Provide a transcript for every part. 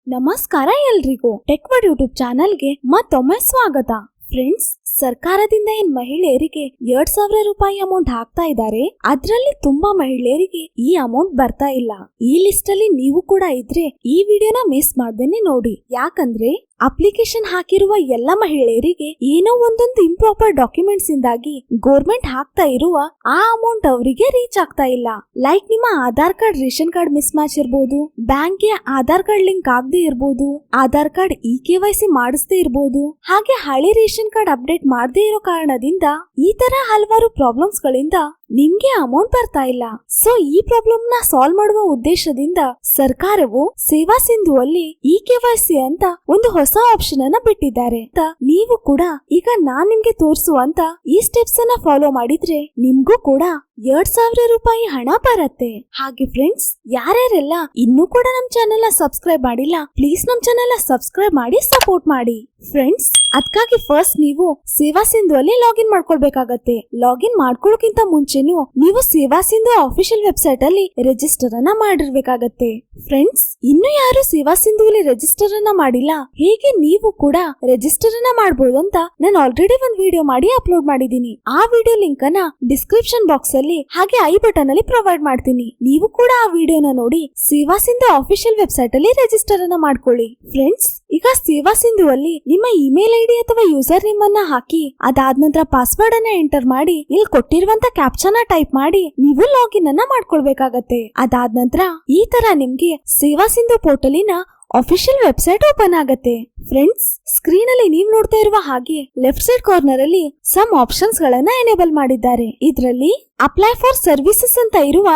ನಮಸ್ಕಾರ ಎಲ್ರಿಗೂ tech word YouTube ಚಾನಲ್ಗೆ ಮತ್ತೊಮ್ಮೆ ಸ್ವಾಗತ. ಫ್ರೆಂಡ್ಸ್, ಸರ್ಕಾರದಿಂದ ಏನ್ ಮಹಿಳೆಯರಿಗೆ 2,000 ರೂಪಾಯಿ ಅಮೌಂಟ್ ಹಾಕ್ತಾ ಇದ್ದಾರೆ, ಅದ್ರಲ್ಲಿ ತುಂಬಾ ಮಹಿಳೆಯರಿಗೆ ಈ ಅಮೌಂಟ್ ಬರ್ತಾ ಇಲ್ಲ. ಈ ಲಿಸ್ಟ್ ಅಲ್ಲಿ ನೀವು ಕೂಡ ಇದ್ರೆ ಈ ವಿಡಿಯೋನ ಮಿಸ್ ಮಾಡ್ದೇನೆ ನೋಡಿ. ಯಾಕಂದ್ರೆ ಅಪ್ಲಿಕೇಶನ್ ಹಾಕಿರುವ ಎಲ್ಲ ಮಹಿಳೆಯರಿಗೆ ಏನೋ ಒಂದೊಂದು ಇಂಪ್ರಾಪರ್ ಡಾಕ್ಯುಮೆಂಟ್ಸ್ ಇಂದಾಗಿ ಗೌರ್ಮೆಂಟ್ ಹಾಕ್ತಾ ಇರುವ ಆ ಅಮೌಂಟ್ ಅವರಿಗೆ ರೀಚ್ ಆಗ್ತಾ ಇಲ್ಲ. ಲೈಕ್ ನಿಮ್ಮ Aadhaar card ration card miss match ಇರಬಹುದು, ಬ್ಯಾಂಕ್ಗೆ ಆಧಾರ್ ಕಾರ್ಡ್ ಲಿಂಕ್ ಆಗದೆ ಇರಬಹುದು, ಆಧಾರ್ ಕಾರ್ಡ್ KYC ಮಾಡಿಸದೇ ಇರಬಹುದು, ಹಾಗೆ ಹಳೆ ರೇಷನ್ ಕಾರ್ಡ್ ಅಪ್ಡೇಟ್ ಮಾಡದೇ ಇರೋ ಕಾರಣದಿಂದ ಈ ತರ ಹಲವಾರು ಪ್ರಾಬ್ಲಮ್ಸ್ ಗಳಿಂದ ನಿಮ್ಗೆ ಅಮೌಂಟ್ ಬರ್ತಾ ಇಲ್ಲ. ಸೊ ಈ ಪ್ರಾಬ್ಲಮ್ ನ ಸಾಲ್ವ್ ಮಾಡುವ ಉದ್ದೇಶದಿಂದ ಸರ್ಕಾರವು ಸೇವಾ ಸಿಂಧು ಅಲ್ಲಿ KYC ಅಂತ ಒಂದು ಹೊಸ ಆಪ್ಷನ್ ಅನ್ನ ಬಿಟ್ಟಿದ್ದಾರೆ. ನೀವು ಕೂಡ ಈಗ ನಾನ್ ನಿಮ್ಗೆ ತೋರಿಸುವಂತ ಈ ಸ್ಟೆಪ್ಸ್ ಅನ್ನ ಫಾಲೋ ಮಾಡಿದ್ರೆ ನಿಮ್ಗೂ ಕೂಡ 2,000 ರೂಪಾಯಿ ಹಣ ಬರುತ್ತೆ. ಹಾಗೆ ಫ್ರೆಂಡ್ಸ್, ಯಾರ್ಯಾರೆಲ್ಲ ಇನ್ನೂ ಕೂಡ ನಮ್ ಚಾನೆಲ್ ನ ಸಬ್ಸ್ಕ್ರೈಬ್ ಮಾಡಿಲ್ಲ, ಪ್ಲೀಸ್ ನಮ್ ಚಾನೆಲ್ ನ ಸಬ್ಸ್ಕ್ರೈಬ್ ಮಾಡಿ ಸಪೋರ್ಟ್ ಮಾಡಿ. ಫ್ರೆಂಡ್ಸ್, ಅದಕ್ಕಾಗಿ ಫಸ್ಟ್ ನೀವು ಸೇವಾ ಸಿಂಧು ಅಲ್ಲಿ ಲಾಗಿನ್ ಮಾಡ್ಕೊಳ್ಬೇಕಾಗತ್ತೆ. ಲಾಗಿನ್ ಮಾಡ್ಕೊಳ್ಳೋಕ್ಕಿಂತ ಮುಂಚೆನು ನೀವು ಸೇವಾ ಸಿಂಧು ಅಫಿಷಿಯಲ್ ವೆಬ್ಸೈಟ್ ಅಲ್ಲಿ ರಿಜಿಸ್ಟರ್ ಅನ್ನ ಮಾಡಿರ್ಬೇಕಾಗತ್ತೆ. ಫ್ರೆಂಡ್ಸ್, ಇನ್ನು ಯಾರು ಸೇವಾ ಸಿಂಧು ಅಲ್ಲಿ ರಿಜಿಸ್ಟರ್ ಅನ್ನ ಮಾಡಿಲ್ಲ, ಹೇಗೆ ನೀವು ಕೂಡ ರಿಜಿಸ್ಟರ್ ಅನ್ನ ಮಾಡಬಹುದಂತ ನಾನು ಆಲ್ರೆಡಿ ಒಂದು ವಿಡಿಯೋ ಮಾಡಿ ಅಪ್ಲೋಡ್ ಮಾಡಿದೀನಿ. ಆ ವಿಡಿಯೋ ಲಿಂಕ್ ಅನ್ನ ಡಿಸ್ಕ್ರಿಪ್ಷನ್ ಬಾಕ್ಸ್ ಅಲ್ಲಿ ಹಾಗೆ ಐ ಬಟನ್ ಅಲ್ಲಿ ಪ್ರೊವೈಡ್ ಮಾಡ್ತೀನಿ. ನೀವು ಕೂಡ ಆ ವಿಡಿಯೋನ ನೋಡಿ ಸೇವಾ ಸಿಂಧು ಅಫಿಷಿಯಲ್ ವೆಬ್ಸೈಟ್ ಅಲ್ಲಿ ರಿಜಿಸ್ಟರ್ ಅನ್ನ ಮಾಡ್ಕೊಳ್ಳಿ. ಫ್ರೆಂಡ್ಸ್, ಈಗ ಸೇವಾ ಸಿಂಧು ಅಲ್ಲಿ ನಿಮ್ಮ ಇಮೇಲ್ ID ಅಥವಾ ಯೂಸರ್ ನೇಮ್ ಅನ್ನ ಹಾಕಿ ಅದಾದ ನಂತರ ಪಾಸ್ವರ್ಡ್ ಅನ್ನ ಎಂಟರ್ ಮಾಡಿ ಇಲ್ಲಿ ಕೊಟ್ಟಿರುವಂತ ಕ್ಯಾಪ್ಚನ್ ಟೈಪ್ ಮಾಡಿ ನೀವು ಲಾಗಿನ್ ಅನ್ನ ಮಾಡ್ಕೊಳ್ಬೇಕಾಗತ್ತೆ. ಅದಾದ ನಂತರ ಈ ತರ ನಿಮ್ಗೆ ಸೇವಾ ಸಿಂಧು ಪೋರ್ಟಲಿನ ಅಫಿಷಿಯಲ್ ವೆಬ್ಸೈಟ್ ಓಪನ್ ಆಗತ್ತೆ. ಫ್ರೆಂಡ್ಸ್, ಸ್ಕ್ರೀನ್ ಅಲ್ಲಿ ನೀವು ನೋಡ್ತಾ ಇರುವ ಹಾಗೆ ಲೆಫ್ಟ್ ಸೈಡ್ ಕಾರ್ನರ್ ಅಲ್ಲಿ ಸಮ್ ಆಪ್ಷನ್ಸ್ ಗಳನ್ನ ಎನೇಬಲ್ ಮಾಡಿದ್ದಾರೆ. ಇದರಲ್ಲಿ ಅಪ್ಲೈ ಫಾರ್ ಸರ್ವಿಸಸ್ ಅಂತ ಇರುವ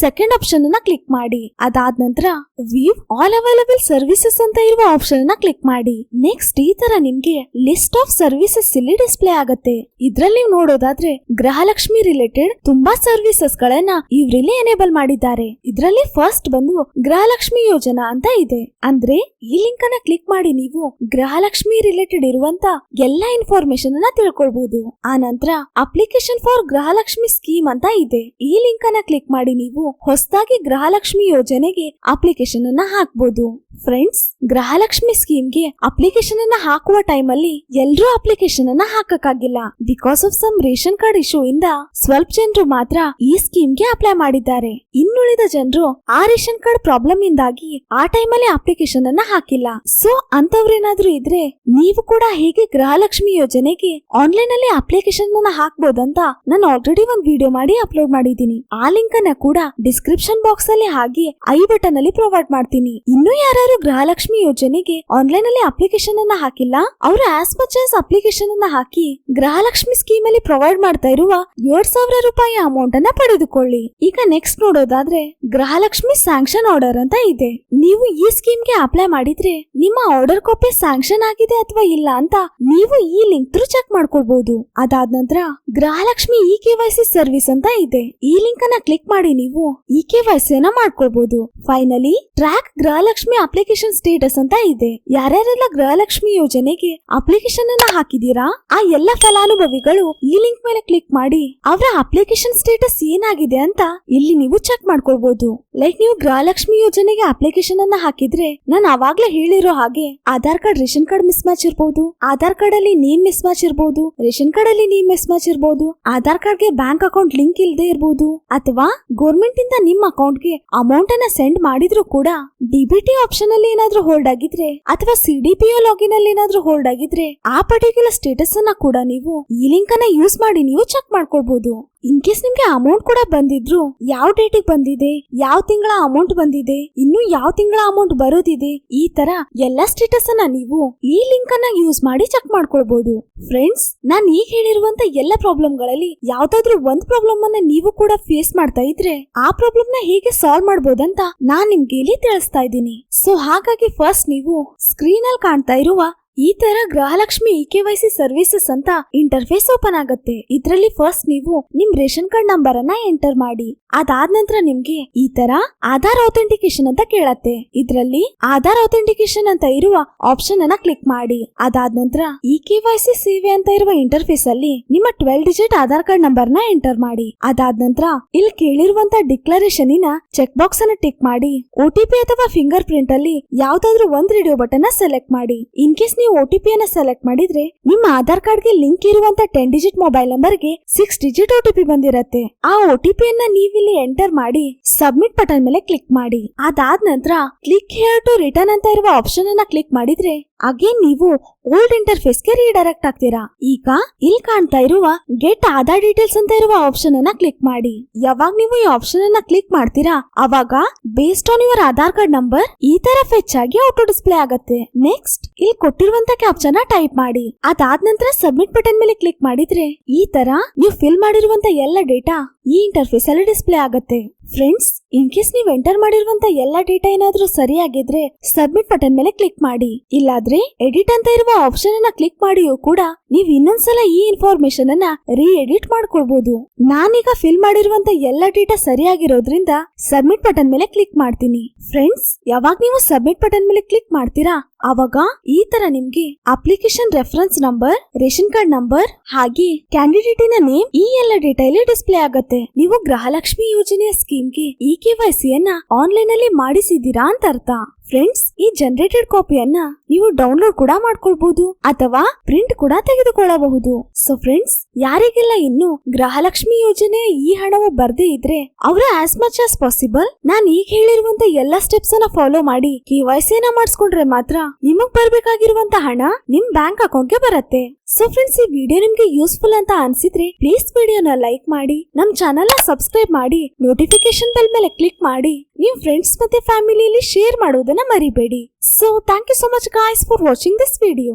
ಸೆಕೆಂಡ್ ಆಪ್ಷನ್ ಅನ್ನ ಕ್ಲಿಕ್ ಮಾಡಿ. ಅದಾದ ನಂತರ ವ್ಯೂ ಆಲ್ ಅವೈಲಬಲ್ ಸರ್ವಿಸಸ್ ಅಂತ ಇರುವ ಆಪ್ಷನ್ ಅನ್ನ ಕ್ಲಿಕ್ ಮಾಡಿ. ನೆಕ್ಸ್ಟ್ ಈ ತರ ನಿಮ್ಗೆ ಲಿಸ್ಟ್ ಆಫ್ ಸರ್ವಿಸಸ್ ಇಲ್ಲಿ ಡಿಸ್ಪ್ಲೇ ಆಗತ್ತೆ. ಇದ್ರಲ್ಲಿ ನೀವು ನೋಡೋದಾದ್ರೆ ಗೃಹಲಕ್ಷ್ಮಿ ರಿಲೇಟೆಡ್ ತುಂಬಾ ಸರ್ವಿಸಸ್ ಗಳನ್ನ ಇವ್ರಲ್ಲಿ ಎನೇಬಲ್ ಮಾಡಿದ್ದಾರೆ. ಇದರಲ್ಲಿ ಫಸ್ಟ್ ಬಂದು ಗೃಹಲಕ್ಷ್ಮಿ ಯೋಜನಾ ಅಂತ ಇದೆ. ಅಂದ್ರೆ ಈ ಲಿಂಕ್ ಅನ್ನ ಕ್ಲಿಕ್ ಮಾಡಿ ನೀವು ಗೃಹಲಕ್ಷ್ಮಿ ರಿಲೇಟೆಡ್ ಇರುವಂತ ಎಲ್ಲಾ ಇನ್ಫಾರ್ಮೇಶನ್ ಅನ್ನ ತಿಳ್ಕೊಳ್ಬಹುದು. ಆ ನಂತರ ಅಪ್ಲಿಕೇಶನ್ ಫಾರ್ ಗೃಹಲಕ್ಷ್ಮಿ ಸ್ಕೀಮ್ ಅಂತ ಇದೆ. ಈ ಲಿಂಕ್ ಅನ್ನ ಕ್ಲಿಕ್ ಮಾಡಿ ನೀವು ಹೊಸದಾಗಿ ಗೃಹಲಕ್ಷ್ಮಿ ಯೋಜನೆಗೆ ಅಪ್ಲಿಕೇಶನ್ ಅನ್ನ ಹಾಕಬಹುದು. ಫ್ರೆಂಡ್ಸ್, ಗೃಹಲಕ್ಷ್ಮಿ ಸ್ಕೀಮ್ಗೆ ಅಪ್ಲಿಕೇಶನ್ ಅನ್ನ ಹಾಕುವ ಟೈಮ್ ಅಲ್ಲಿ ಎಲ್ಲರೂ ಅಪ್ಲಿಕೇಶನ್ ಅನ್ನ ಹಾಕಕ್ಕಾಗಿಲ್ಲ. Because of some ration card issue ಇಂದ ಸ್ವಲ್ಪ ಜನರು ಮಾತ್ರ ಈ ಸ್ಕೀಮ್ಗೆ ಅಪ್ಲೈ ಮಾಡಿದ್ದಾರೆ. ಇನ್ನುಳಿದ ಜನರು ಆ ರೇಷನ್ ಕಾರ್ಡ್ ಪ್ರಾಬ್ಲಮ್ ಇಂದಾಗಿ ಆ ಟೈಮ್ ಅಲ್ಲಿ ಅಪ್ಲಿಕೇಶನ್ ಅನ್ನ ಹಾಕಿಲ್ಲ. ಸೊ ಅಂತವ್ರೇನಾದ್ರೂ ಇದ್ರೆ ನೀವು ಕೂಡ ಹೇಗೆ ಗೃಹಲಕ್ಷ್ಮಿ ಯೋಜನೆಗೆ ಆನ್ಲೈನ್ ಅಲ್ಲಿ ಅಪ್ಲಿಕೇಶನ್ ಅನ್ನ ಹಾಕ್ಬೋದಂತ ನಾನು ಆಲ್ರೆಡಿ ಒಂದು ವಿಡಿಯೋ ಮಾಡಿ ಅಪ್ಲೋಡ್ ಮಾಡಿದೀನಿ. ಆ ಲಿಂಕ್ ಅನ್ನ ಕೂಡ ಡಿಸ್ಕ್ರಿಪ್ಷನ್ ಬಾಕ್ಸ್ ಅಲ್ಲಿ ಹಾಗೆ ಐ ಬಟನ್ ಅಲ್ಲಿ ಪ್ರೊವೈಡ್ ಮಾಡ್ತೀನಿ. ಇನ್ನು ಯಾರು ಗೃಹಲಕ್ಷ್ಮಿ ಯೋಜನೆಗೆ ಆನ್ಲೈನ್ ಅಲ್ಲಿ ಅಪ್ಲಿಕೇಶನ್ ಅನ್ನ ಹಾಕಿಲ್ಲ, ಅವರು ಆಸ್ ಮಚ್ ಆಸ್ ಅಪ್ಲಿಕೇಶನ್ ಅನ್ನ ಹಾಕಿ ಗೃಹಲಕ್ಷ್ಮಿ ಸ್ಕೀಮ್ ಅಲ್ಲಿ ಪ್ರೊವೈಡ್ ಮಾಡ್ತಾ ಇರುವ 2,000 ರೂಪಾಯಿ ಅಮೌಂಟ್ ಅನ್ನ ಪಡೆದುಕೊಳ್ಳಿ. ಈಗ ನೆಕ್ಸ್ಟ್ ನೋಡೋದಾದ್ರೆ ಗೃಹಲಕ್ಷ್ಮಿ ಸ್ಯಾಂಕ್ಷನ್ ಆರ್ಡರ್ ಅಂತ ಇದೆ. ನೀವು ಈ ಸ್ಕೀಮ್ಗೆ ಅಪ್ಲೈ ಮಾಡಿದ್ರೆ ನಿಮ್ಮ ಆರ್ಡರ್ ಕಾಪಿ ಸ್ಯಾಂಕ್ಷನ್ ಆಗಿದೆ ಅಥವಾ ಇಲ್ಲ ಅಂತ ನೀವು ಈ ಲಿಂಕ್ ಥ್ರೂ ಚೆಕ್ ಮಾಡ್ಕೊಳ್ಬಹುದು. ಅದಾದ ನಂತರ ಗೃಹಲಕ್ಷ್ಮಿ KYC ಸರ್ವಿಸ್ ಅಂತ ಇದೆ. ಈ ಲಿಂಕ್ ಅನ್ನ ಕ್ಲಿಕ್ ಮಾಡಿ ನೀವು KYC ಅನ್ನ ಮಾಡ್ಕೊಳ್ಬಹುದು. Finally track Gruhalakshmi application status ಅಂತ ಇದೆ. ಯಾರ್ಯಾರೆಲ್ಲ ಗೃಹಲಕ್ಷ್ಮಿ ಯೋಜನೆಗೆ ಅಪ್ಲಿಕೇಶನ್ ಅನ್ನ ಹಾಕಿದೀರಾ ಆ ಎಲ್ಲ ಫಲಾನುಭವಿಗಳು ಈ ಲಿಂಕ್ ಮೇಲೆ ಕ್ಲಿಕ್ ಮಾಡಿ ಅವರ ಅಪ್ಲಿಕೇಶನ್ ಸ್ಟೇಟಸ್ ಏನಾಗಿದೆ ಅಂತ ಇಲ್ಲಿ ನೀವು ಚೆಕ್ ಮಾಡ್ಕೊಳ್ಬಹುದು. ಲೈಕ್ ನೀವು ಗೃಹಲಕ್ಷ್ಮಿ ಯೋಜನೆಗೆ ಅಪ್ಲಿಕೇಶನ್ ಅನ್ನ ಹಾಕಿದ್ರೆ ನಾನು ಅವಾಗ್ಲೇ ಹೇಳಿರೋ ಹಾಗೆ Aadhaar card ration card miss match ಇರಬಹುದು, ಆಧಾರ್ ಕಾರ್ಡ್ ಅಲ್ಲಿ ನೇಮ್ ಮಿಸ್ ಮ್ಯಾಚ್ ಇರಬಹುದು, ರೇಷನ್ ಕಾರ್ಡ್ ಅಲ್ಲಿ ನೇಮ್ ಮಿಸ್ ಮ್ಯಾಚ್ ಇರಬಹುದು, ಆಧಾರ್ ಕಾರ್ಡ್ ಗೆ ಬ್ಯಾಂಕ್ ಅಕೌಂಟ್ ಲಿಂಕ್ ಇಲ್ಲದೆ ಇರಬಹುದು, ಅಥವಾ ಗೌರ್ಮೆಂಟ್ ಇಂದ ನಿಮ್ಮ ಅಕೌಂಟ್ ಗೆ ಅಮೌಂಟ್ ಅನ್ನ ಸೆಂಡ್ ಮಾಡಿದ್ರು ಕೂಡ DBT ಆಪ್ಷನ್ ಅಲ್ಲಿ ಏನಾದ್ರೂ ಹೋಲ್ಡ್ ಆಗಿದ್ರೆ ಅಥವಾ CDPO ಲಾಗಿನ್ ಅಲ್ಲಿ ಏನಾದ್ರೂ ಹೋಲ್ಡ್ ಆಗಿದ್ರೆ ಆ ಪರ್ಟಿಕ್ಯುಲರ್ ಸ್ಟೇಟಸ್ ಅನ್ನ ಕೂಡ ನೀವು ಈ ಲಿಂಕ್ ಅನ್ನ ಯೂಸ್ ಮಾಡಿ ನೀವು ಚೆಕ್ ಮಾಡ್ಕೊಳ್ಬಹುದು. ಇನ್ ಕೇಸ್ ನಿಮ್ಗೆ ಅಮೌಂಟ್ ಕೂಡ ಬಂದಿದ್ರು ಯಾವ ಡೇಟಿಗೆ ಬಂದಿದೆ, ಯಾವ ತಿಂಗಳ ಅಮೌಂಟ್ ಬಂದಿದೆ, ಇನ್ನು ಯಾವ ತಿಂಗಳ ಅಮೌಂಟ್ ಬರೋದಿದೆ, ಈ ತರ ಎಲ್ಲಾ ಸ್ಟೇಟಸ್ ಅನ್ನ ನೀವು ಈ ಲಿಂಕ್ ಅನ್ನ ಯೂಸ್ ಮಾಡಿ ಚೆಕ್ ಮಾಡ್ಕೊಳ್ಬಹುದು. ಫ್ರೆಂಡ್ಸ್, ನಾನ್ ಈಗ ಹೇಳಿರುವಂತ ಎಲ್ಲ ಪ್ರಾಬ್ಲಮ್ ಗಳಲ್ಲಿ ಯಾವ್ದಾದ್ರು ಒಂದ್ ಪ್ರಾಬ್ಲಮ್ ಅನ್ನ ನೀವು ಕೂಡ ಫೇಸ್ ಮಾಡ್ತಾ ಇದ್ರೆ ಆ ಪ್ರಾಬ್ಲಮ್ ನ ಹೇಗೆ ಸಾಲ್ವ್ ಮಾಡಬಹುದಂತ ನಾನ್ ನಿಮ್ಗೆ ಇಲ್ಲಿ ತಿಳಿಸ್ತಾ ಇದ್ದೀನಿ. ಸೊ ಹಾಗಾಗಿ ಫಸ್ಟ್ ನೀವು ಸ್ಕ್ರೀನ್ ಅಲ್ಲಿ ಕಾಣ್ತಾ ಇರುವ ಈ ತರ ಗೃಹಲಕ್ಷ್ಮಿ EKYC ಸರ್ವಿಸಸ್ ಅಂತ ಇಂಟರ್ಫೇಸ್ ಓಪನ್ ಆಗುತ್ತೆ. ಇದ್ರಲ್ಲಿ ಫಸ್ಟ್ ನೀವು ನಿಮ್ ರೇಷನ್ ಕಾರ್ಡ್ ನಂಬರ್ ಅನ್ನ ಎಂಟರ್ ಮಾಡಿ. ಅದಾದ ನಂತರ ನಿಮ್ಗೆ ಈ ತರ ಆಧಾರ್ ಅಥೆಂಟಿಕೇಶನ್ ಅಂತ ಕೇಳತ್ತೆ. ಇದ್ರಲ್ಲಿ ಆಧಾರ್ ಅಥೆಂಟಿಕೇಶನ್ ಅಂತ ಇರುವ ಆಪ್ಷನ್ ಅನ್ನ ಕ್ಲಿಕ್ ಮಾಡಿ. ಅದಾದ ನಂತರ EKYC ಸೇವೆ ಅಂತ ಇರುವ ಇಂಟರ್ಫೇಸ್ ಅಲ್ಲಿ ನಿಮ್ಮ 12 ಡಿಜಿಟ್ ಆಧಾರ್ ಕಾರ್ಡ್ ನಂಬರ್ ನ ಎಂಟರ್ ಮಾಡಿ. ಅದಾದ ನಂತರ ಇಲ್ಲಿ ಕೇಳಿರುವಂತ ಡಿಕ್ಲರೇಷನ್ ಇನ ಚೆಕ್ ಬಾಕ್ಸ್ ಅನ್ನ ಟಿಕ್ ಮಾಡಿ. OTP ಅಥವಾ ಫಿಂಗರ್ ಪ್ರಿಂಟ್ ಅಲ್ಲಿ ಯಾವ್ದಾದ್ರು ಒಂದ್ ರೇಡಿಯೋ ಬಟನ್ ನ ಸೆಲೆಕ್ಟ್ ಮಾಡಿ. ಇನ್ ಕೇಸ್ ನೀವು OTP ಅನ್ನ ಸೆಲೆಕ್ಟ್ ಮಾಡಿದ್ರೆ ನಿಮ್ಮ ಆಧಾರ್ ಕಾರ್ಡ್ ಗೆ ಲಿಂಕ್ ಇರುವಂತ 10 ಡಿಜಿಟ್ ಮೊಬೈಲ್ ನಂಬರ್ ಗೆ 6 ಡಿಜಿಟ್ OTP ಬಂದಿರತ್ತೆ. ಆ OTP ಅನ್ನ ನೀವಿಲ್ಲಿ ಎಂಟರ್ ಮಾಡಿ ಸಬ್ಮಿಟ್ ಬಟನ್ ಮೇಲೆ ಕ್ಲಿಕ್ ಮಾಡಿ. ಅದಾದ ನಂತರ ಕ್ಲಿಕ್ ಹಿಯರ್ ಟು ರಿಟರ್ನ್ ಅಂತ ಇರುವ ಆಪ್ಷನ್ ಅನ್ನ ಕ್ಲಿಕ್ ಮಾಡಿದ್ರೆ ಅಗೇನ್ ನೀವು ಓಲ್ಡ್ ಇಂಟರ್ಫೇಸ್ ಗೆ ರೀಡೈರೆಕ್ಟ್ ಆಗ್ತೀರಾ. ಈಗ ಇಲ್ಲಿ ಕಾಣ್ತಾ ಇರುವ ಗೆಟ್ ಆಧಾರ್ ಡೀಟೇಲ್ಸ್ ಅಂತ ಇರುವ ಆಪ್ಷನ್ ಅನ್ನ ಕ್ಲಿಕ್ ಮಾಡಿ. ಯಾವಾಗ ನೀವು ಈ ಆಪ್ಷನ್ ಅನ್ನ ಕ್ಲಿಕ್ ಮಾಡ್ತೀರಾ ಅವಾಗ based on your Aadhaar card number ಈ ತರ ಫೆಚ್ ಆಗಿ ಆಟೋ ಡಿಸ್ಪ್ಲೇ ಆಗತ್ತೆ. ನೆಕ್ಸ್ಟ್ ಇಲ್ಲಿ ಕೊಟ್ಟಿರುವಂತ ಕ್ಯಾಪ್ಚನ್ ಟೈಪ್ ಮಾಡಿ. ಅದಾದ ನಂತರ ಸಬ್ಮಿಟ್ ಬಟನ್ ಮೇಲೆ ಕ್ಲಿಕ್ ಮಾಡಿದ್ರೆ ಈ ತರ ನೀವು ಫಿಲ್ ಮಾಡಿರುವಂತ ಎಲ್ಲ ಡೇಟಾ ಈ ಇಂಟರ್ಫೇಸ್ ಅಲ್ಲಿ ಡಿಸ್ಪ್ಲೇ ಆಗತ್ತೆ. ಫ್ರೆಂಡ್ಸ್, ಇನ್ ಕೇಸ್ ನೀವು ಎಂಟರ್ ಮಾಡಿರುವಂತ ಎಲ್ಲ ಡೇಟಾ ಏನಾದ್ರೂ ಸರಿಯಾಗಿದ್ರೆ ಸಬ್ಮಿಟ್ ಬಟನ್ ಮೇಲೆ ಕ್ಲಿಕ್ ಮಾಡಿ. ಇಲ್ಲಾದ್ರೆ ಎಡಿಟ್ ಅಂತ ಇರುವ ಆಪ್ಷನ್ ಅನ್ನ ಕ್ಲಿಕ್ ಮಾಡಿಯೂ ಕೂಡ ನೀವು ಇನ್ನೊಂದ್ಸಲ ಈ ಇನ್ಫಾರ್ಮೇಶನ್ ಅನ್ನ ರೀ ಎಡಿಟ್ ಮಾಡ್ಕೊಳ್ಬಹುದು. ನಾನೀಗ ಫಿಲ್ ಮಾಡಿರುವಂತ ಎಲ್ಲ ಡೇಟಾ ಸರಿಯಾಗಿರೋದ್ರಿಂದ ಸಬ್ಮಿಟ್ ಬಟನ್ ಮೇಲೆ ಕ್ಲಿಕ್ ಮಾಡ್ತೀನಿ. ಫ್ರೆಂಡ್ಸ್, ಯಾವಾಗ ನೀವು ಸಬ್ಮಿಟ್ ಬಟನ್ ಮೇಲೆ ಕ್ಲಿಕ್ ಮಾಡ್ತೀರಾ ಅವಾಗ ಈ ತರ ನಿಮ್ಗೆ application reference number, ration card number ಹಾಗೆ ಕ್ಯಾಂಡಿಡೇಟಿನ ನೇಮ್ ಈ ಎಲ್ಲ ಡೇಟಾ ಇಲ್ಲಿ ಡಿಸ್ಪ್ಲೇ ಆಗತ್ತೆ. ನೀವು ಗೃಹಲಕ್ಷ್ಮಿ ಯೋಜನೆಯ ಸ್ಕೀಮ್ಗೆ EKYC ಅನ್ನ ಆನ್ಲೈನ್ ಅಲ್ಲಿ ಮಾಡಿಸಿದೀರಾ ಅಂತ ಅರ್ಥ. ಫ್ರೆಂಡ್ಸ್, ಈ ಜನರೇಟೆಡ್ ಕಾಪಿಯನ್ನ ನೀವು ಡೌನ್ಲೋಡ್ ಕೂಡ ಮಾಡ್ಕೊಳ್ಬಹುದು ಅಥವಾ ಪ್ರಿಂಟ್ ಕೂಡ ತೆಗೆದುಕೊಳ್ಳಬಹುದು. ಸೊ ಫ್ರೆಂಡ್ಸ್, ಯಾರಿಗೆಲ್ಲ ಇನ್ನು ಗೃಹಲಕ್ಷ್ಮಿ ಯೋಜನೆ ಈ ಹಣವು ಬರ್ದೇ ಇದ್ರೆ ಅವರು ಆಸ್ ಮಚ್ ಆಸ್ ಪಾಸಿಬಲ್ ನಾನ್ ಈಗ ಹೇಳಿರುವಂತ ಎಲ್ಲಾ ಸ್ಟೆಪ್ಸ್ ಅನ್ನ ಫಾಲೋ ಮಾಡಿ KYC ನ ಮಾಡಿಸ್ಕೊಂಡ್ರೆ ಮಾತ್ರ ನಿಮಗ್ ಬರ್ಬೇಕಾಗಿರುವಂತ ಹಣ ನಿಮ್ ಬ್ಯಾಂಕ್ ಅಕೌಂಟ್ ಗೆ ಬರುತ್ತೆ. ಸೊ ಫ್ರೆಂಡ್ಸ್, ಈ ವಿಡಿಯೋ ನಿಮ್ಗೆ ಯೂಸ್ಫುಲ್ ಅಂತ ಅನ್ಸಿದ್ರೆ ಪ್ಲೀಸ್ ವಿಡಿಯೋನ ಲೈಕ್ ಮಾಡಿ, ನಮ್ ಚಾನೆಲ್ ನ ಸಬ್ಸ್ಕ್ರೈಬ್ ಮಾಡಿ, ನೋಟಿಫಿಕೇಶನ್ ಬೆಲ್ ಮೇಲೆ ಕ್ಲಿಕ್ ಮಾಡಿ, ನಿಮ್ ಫ್ರೆಂಡ್ಸ್ ಮತ್ತೆ ಫ್ಯಾಮಿಲಿಯಲ್ಲಿ ಶೇರ್ ಮಾಡೋದನ್ನ ಮರಿಬೇಡಿ. So thank you so much guys for watching this video.